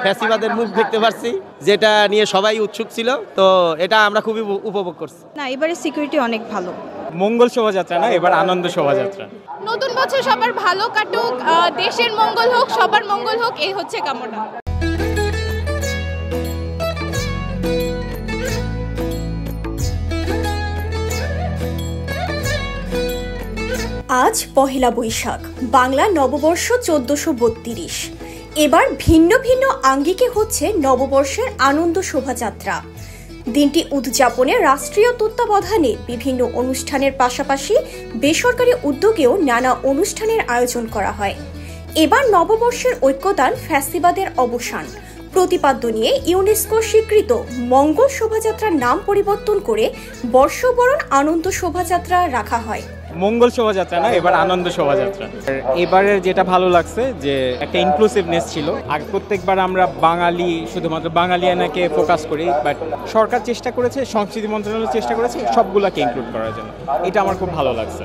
ফ্যাসিবাদের মুখ দেখতে পাচ্ছি, যেটা নিয়ে সবাই উৎসুক ছিল, তো এটা আমরা খুবই উপভোগ করছি। না, এবারে সিকিউরিটি অনেক ভালো। মঙ্গল শোভাযাত্রা না, এবার আনন্দ শোভাযাত্রা। নতুন বছর সবার ভালো কাটুক, দেশের মঙ্গল হোক, সবার মঙ্গল হোক, এই হচ্ছে কামনা। আজ পহেলা বৈশাখ, বাংলা নববর্ষ 1432। এবার ভিন্ন ভিন্ন আঙ্গিকে হচ্ছে নববর্ষের আনন্দ শোভাযাত্রা। দিনটি উদযাপনে রাষ্ট্রীয় তত্ত্বাবধানে বিভিন্ন অনুষ্ঠানের পাশাপাশি বেসরকারি উদ্যোগেও নানা অনুষ্ঠানের আয়োজন করা হয়। এবার নববর্ষের ঐক্যদান, ফ্যাসিবাদের অবসান প্রতিপাদ্য নিয়ে ইউনেস্কো স্বীকৃত মঙ্গল শোভাযাত্রার নাম পরিবর্তন করে বর্ষবরণ আনন্দ শোভাযাত্রা রাখা হয়। মঙ্গল শোভাযাত্রা না, এবার আনন্দ শোভাযাত্রা। এবারের যেটা ভালো লাগছে যে একটা ইনক্লুসিভনেস ছিল। আর প্রত্যেকবার আমরা বাঙালি, শুধুমাত্র বাঙালিয়ানাকে ফোকাস করি, বাট সরকার চেষ্টা করেছে, সংস্কৃতি মন্ত্রণালয় চেষ্টা করেছে সবগুলাকে ইনক্লুড করার জন্য। এটা আমার খুব ভালো লাগছে।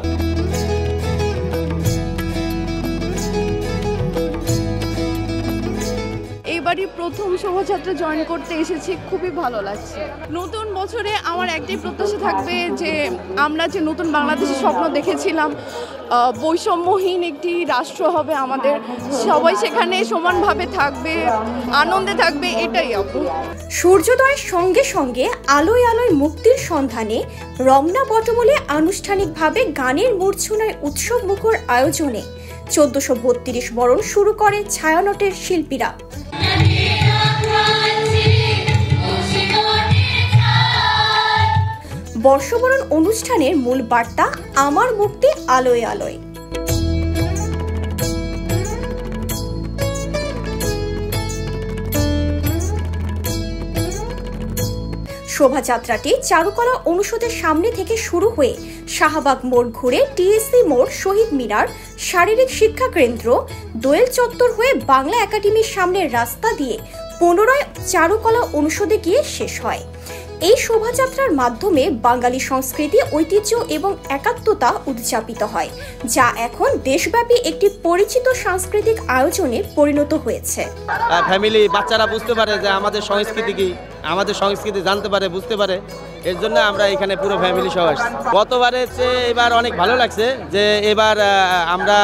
এবারই প্রথম শোভাযাত্রা জয়েন করতে এসেছি, খুবই ভালো লাগছে। নতুন বছরে আমার একটাই প্রত্যাশা থাকবে যে আমরা যে নতুন বাংলাদেশের স্বপ্ন দেখেছিলাম, বৈষম্যহীন একটি রাষ্ট্র হবে আমাদের, সবাই সেখানে সমানভাবে থাকবে, আনন্দে থাকবে, এটাই আপু। সূর্যোদয়ের সঙ্গে সঙ্গে আলোয় আলোয় মুক্তির সন্ধানে রমনা বটমূলে আনুষ্ঠানিকভাবে গানের মূর্ছনায় উৎসব মুখর আয়োজনে 1432 বরণ শুরু করে ছায়ানটের শিল্পীরা। বর্ষবরণ অনুষ্ঠানের মূল বার্তা আমার মুক্তি আলোয় আলোয়। শোভাযাত্রাটি চারুকলা অনুষদের সামনে থেকে শুরু হয়ে শাহবাগ মোড় ঘুরে টিএসসি মোড়, শহীদ মিনার, শারীরিক শিক্ষা কেন্দ্র, দোয়েল চত্বর হয়ে বাংলা একাডেমির সামনের রাস্তা দিয়ে পুনরায় চারুকলা অনুষদে গিয়ে শেষ হয়। এই শোভাযাত্রার মাধ্যমে বাঙালি সংস্কৃতি, ঐতিহ্য এবং একাত্মতা উদযাপিত হয়, যা এখন দেশব্যাপী একটি পরিচিত সাংস্কৃতিক আয়োজনে পরিণত হয়েছে। ফ্যামিলি, বাচ্চারা বুঝতে পারে যে আমাদের সংস্কৃতি কি, আমাদের সংস্কৃতি জানতে পারে, বুঝতে পারে। এর জন্য আমরা এখানে পুরো ফ্যামিলি সহ আসছি। গতবারের চেয়ে এবার অনেক ভালো লাগছে যে এবার আমরা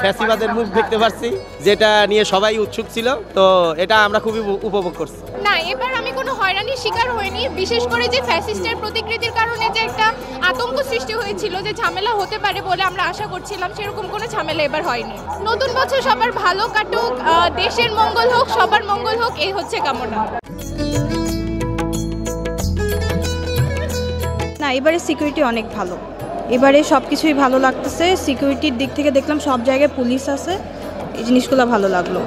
ফ্যাসিবাদের মুখ দেখতে পাচ্ছি, যেটা নিয়ে সবাই উৎসুক ছিল, তো এটা আমরা খুবই উপভোগ করছি। না, এবার আমি কোনো হয়রানির শিকার হইনি। বিশেষ করে যে ফ্যাসিস্টের প্রতিকৃতির কারণে যে একটা আতঙ্ক সৃষ্টি হয়েছিল, যে ঝামেলা হতে পারে বলে আমরা আশা করছিলাম, সেরকম কোনো ঝামেলা এবার হয়নি। নতুন বছর সবার ভালো কাটুক, দেশের মঙ্গল হোক, সবার মঙ্গল হোক, এই হচ্ছে কামনা। না, এবারে সিকিউরিটি অনেক ভালো। এবারে সব কিছুই ভালো লাগতেছে। সিকিউরিটির দিক থেকে দেখলাম সব জায়গায় পুলিশ আছে, এই জিনিসগুলো ভালো লাগলো।